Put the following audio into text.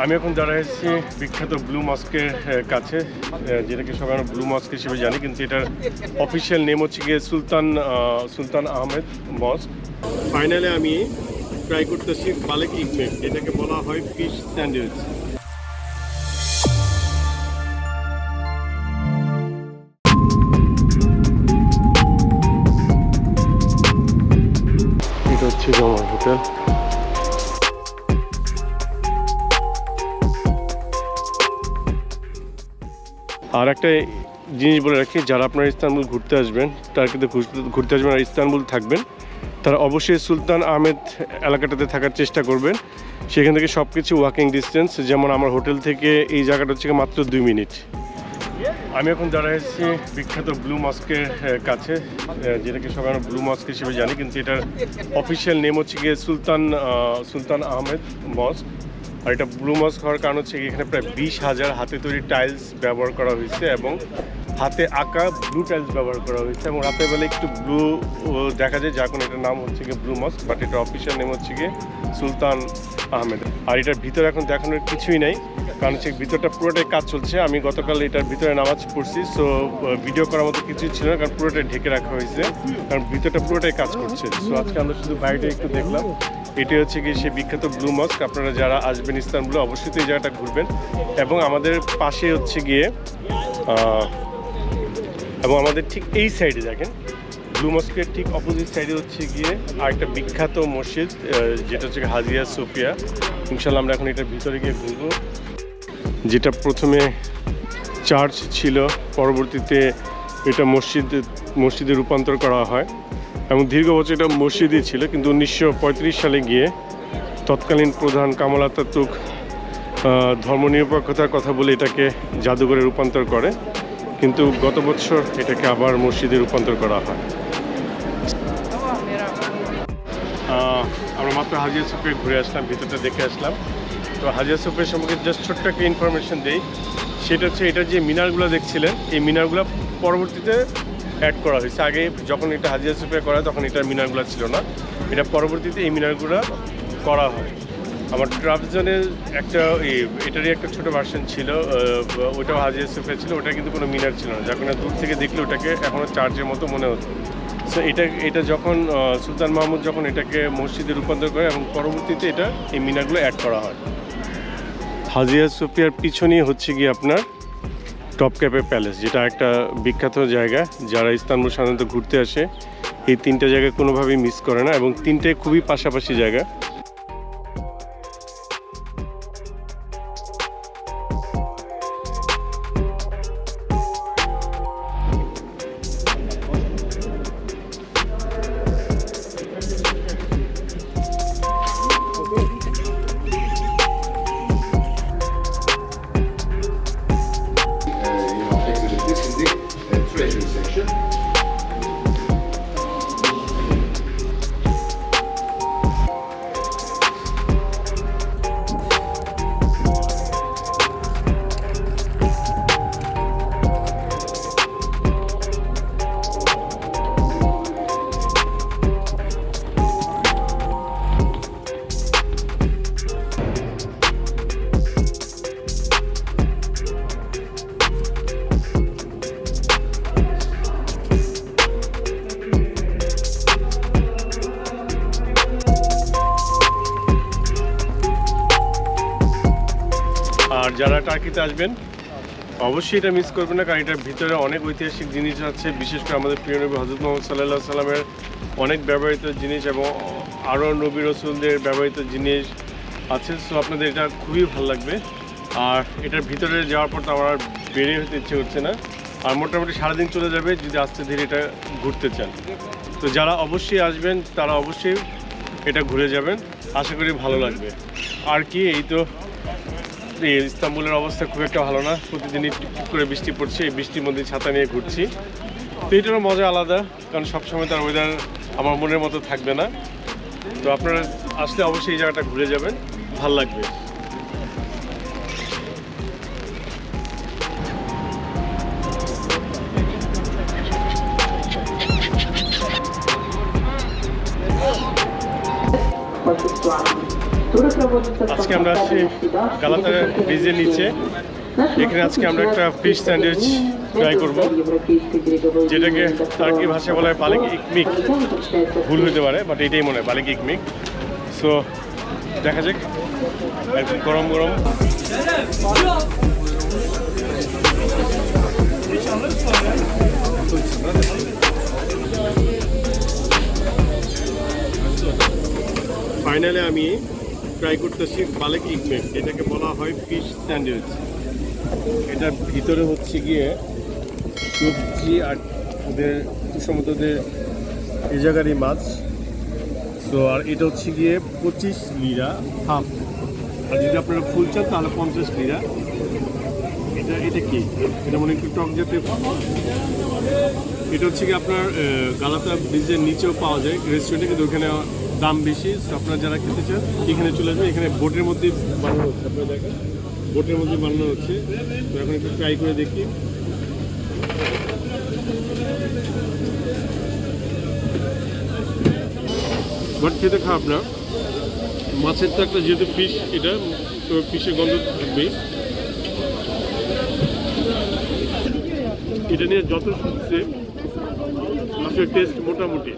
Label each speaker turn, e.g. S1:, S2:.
S1: আমি এখন দাঁড়ায় এসেছি বিখ্যাত ব্লু মস্কের কাছে, যেটাকে সবাই আমরা ব্লু মস্ক হিসেবে জানি, কিন্তু এটার অফিসিয়াল নেম হচ্ছে গিয়ে সুলতান আহমেদ মস্ক। ফাইনালি আমি ট্রাই করতেছি বালেক ইকমেক, এটাকে বলা হয় ফিশ স্যান্ডউইচ। এটা হচ্ছে আমার হোটেল। আর একটা জিনিস বলে রাখি, যারা আপনারা ইস্তানবুল ঘুরতে আসবেন, তারা কিন্তু ঘুরতে আসবেন আর ইস্তানবুল থাকবেন, তারা অবশ্যই সুলতান আহমেদ এলাকাটাতে থাকার চেষ্টা করবেন। সেখান থেকে সব কিছু ওয়াকিং ডিস্টেন্স, যেমন আমার হোটেল থেকে এই জায়গাটা হচ্ছে মাত্র 2 মিনিট। আমি এখন দাঁড়ায় এসেছি বিখ্যাত ব্লু মস্কের কাছে, যেটাকে সবাই আমরা ব্লু মস্ক হিসেবে জানি, কিন্তু এটার অফিসিয়াল নেম হচ্ছে গিয়ে সুলতান আহমেদ মস্ক। আর এটা ব্লু মস্ক হওয়ার কারণ হচ্ছে এখানে প্রায় 20,000 হাতে তৈরি টাইলস ব্যবহার করা হয়েছে এবং হাতে আঁকা ব্লু টাইলস ব্যবহার করা হয়েছে, এবং রাতের বেলা একটু ব্লু দেখা যায়, যার কারণে এটার নাম হচ্ছে গিয়ে ব্লু মস্ক, বাট এটার অফিসিয়াল নেম হচ্ছে গিয়ে সুলতান আহমেদ। আর এটার ভিতরে এখন দেখানোর কিছুই নাই, কারণ হচ্ছে ভিতরটা পুরোটাই কাজ চলছে। আমি গতকাল এটার ভিতরে নামাজ পড়ছি, সো ভিডিও করার মতো কিছুই ছিল না, কারণ পুরোটাই ঢেকে রাখা হয়েছে, কারণ ভিতরটা পুরোটাই কাজ করছে। সো আজকে আমরা শুধু বাইরে একটু দেখলাম। এটি হচ্ছে গিয়ে সেই বিখ্যাত ব্লু মস্ক। আপনারা যারা আসবেন ইস্তানবুলে অবশ্যই তো এই জায়গাটা ঘুরবেন। এবং আমাদের পাশে হচ্ছে গিয়ে এবং আমাদের ঠিক এই সাইডে দেখেন, ব্লু মস্কের ঠিক অপোজিট সাইডে হচ্ছে গিয়ে আরেকটা বিখ্যাত মসজিদ, যেটা হচ্ছে হাজিয়া সোফিয়া। ইনশাল্লাহ আমরা এখন এটার ভিতরে গিয়ে ঘুরবো, যেটা প্রথমে চার্চ ছিল, পরবর্তীতে এটা মসজিদে রূপান্তর করা হয়, এবং দীর্ঘ বছর এটা মসজিদই ছিল। কিন্তু 1935 সালে গিয়ে তৎকালীন প্রধান কামাল আতাতুর্ক ধর্মনিরপেক্ষতার কথা বলে এটাকে জাদুঘরে রূপান্তর করে, কিন্তু গত বছর এটাকে আবার মসজিদে রূপান্তর করা হয়। আমরা মাত্র হাজিয়া সোফিয়া ঘুরে আসলাম, ভিতরটা দেখে আসলাম। তো হাজিয়া সোফিয়া সম্পর্কে জাস্ট ছোট্ট একটা ইনফরমেশন দেই। সেটা হচ্ছে এটার যে মিনারগুলো দেখছিলেন, এই মিনারগুলো পরবর্তীতে অ্যাড করা হয়েছে। আগে যখন এটা হাজিয়া সোফিয়া করা হয় তখন এটার মিনারগুলো ছিল না, এটা পরবর্তীতে এই মিনারগুলো করা হয়। আমার ট্রাভেজনের এটারই একটা ছোটো ভার্সন ছিল, ওটাও হাজিয়া সোফিয়া ছিল, ওটা কিন্তু কোনো মিনার ছিল না, যার কারণে দূর থেকে দেখলে ওটাকে এখনও চার্চের মতো মনে হতো। সো এটা যখন সুলতান মাহমুদ যখন এটাকে মসজিদে রূপান্তর করে, এবং পরবর্তীতে এটা এই মিনারগুলো অ্যাড করা হয়। হাজিয়া সোফিয়ার পিছনেই হচ্ছে গিয়ে আপনার টপক্যাপে প্যালেস, যেটা একটা বিখ্যাত জায়গা। যারা ইস্তানবুল সাধারণত ঘুরতে আসে এই 3টা জায়গা কোনোভাবেই মিস করে না, এবং 3টাই খুবই পাশাপাশি জায়গা। আর যারা টার্কিতে আসবেন অবশ্যই এটা মিস করবেন না, কারণ এটার ভিতরে অনেক ঐতিহাসিক জিনিস আছে, বিশেষ করে আমাদের প্রিয় নবী হযরত মুহাম্মদ সাল্লাল্লাহু আলাইহি সাল্লামের অনেক ব্যবহৃত জিনিস এবং আরও নবী রসুলদের ব্যবহৃত জিনিস আছে। সো আপনাদের এটা খুবই ভালো লাগবে। আর এটার ভিতরে যাওয়ার পর তো আমার আর বেরিয়ে হতে ইচ্ছে করছে না, আর মোটামুটি সারাদিন চলে যাবে যদি আস্তে ধীরে এটা ঘুরতে চান। তো যারা অবশ্যই আসবেন তারা অবশ্যই এটা ঘুরে যাবেন, আশা করি ভালো লাগবে। আর কি, এই তো ইস্তানবুলের অবস্থা খুব একটা ভালো না, প্রতিদিনই টিপ করে বৃষ্টি পড়ছে, এই বৃষ্টির মধ্যে ছাতা নিয়ে ঘুরছি। তো এটারও মজা আলাদা, কারণ সবসময় তার ওয়েদার আমার মনের মতো থাকবে না। তো আপনারা আসলে অবশ্যই এই জায়গাটা ঘুরে যাবেন, ভাল লাগবে। আজকে আমরা আসছি গালাতা ব্রিজের নিচে। এখানে আজকে আমরা একটা ফিশ স্যান্ডউইচ ট্রাই করব, যেটাকে টার্কি ভাষায় বলা হয় বালিক ইকমিক। ভুল হতে পারে, বাট এটাই মনে হয় বালিক ইকমিক। সো দেখা যাক, একদম গরম গরম। ফাইনালি আমি ট্রাই করতেছি বালিক ইকমিক, এটাকে বলা হয় ফিশ স্যান্ডউইচ। এটার ভিতরে হচ্ছে গিয়ে সবজি আর ওদের সম্ভবত ওদের এই জায়গারই মাছ। তো আর এটা হচ্ছে গিয়ে 25 লিরা হাফ, আর যদি আপনারা ফুল চান তাহলে 50 লিরা। এটা কি, এটা মনে একটু টক জাতীয়। এটা হচ্ছে কি আপনার গালাতা ব্রিজের নিচেও পাওয়া যায় রেস্টুরেন্টে, কিন্তু ওখানে দাম বেশি। আপনারা যারা খেতে চান এখানে চলে আসবেন। এখানে বোটের মধ্যে বানানো হচ্ছে, আপনারা দেখেন বোটের মধ্যে বানানো হচ্ছে। তো এখন একটু ট্রাই করে দেখি। বাট খেতে খারাপ না। মাছের তো একটা যেহেতু ফিশ, এটা তো ফিশের গন্ধ থাকবেই। এটা নিয়ে যত শুনছে আসলে টেস্ট মোটামুটি।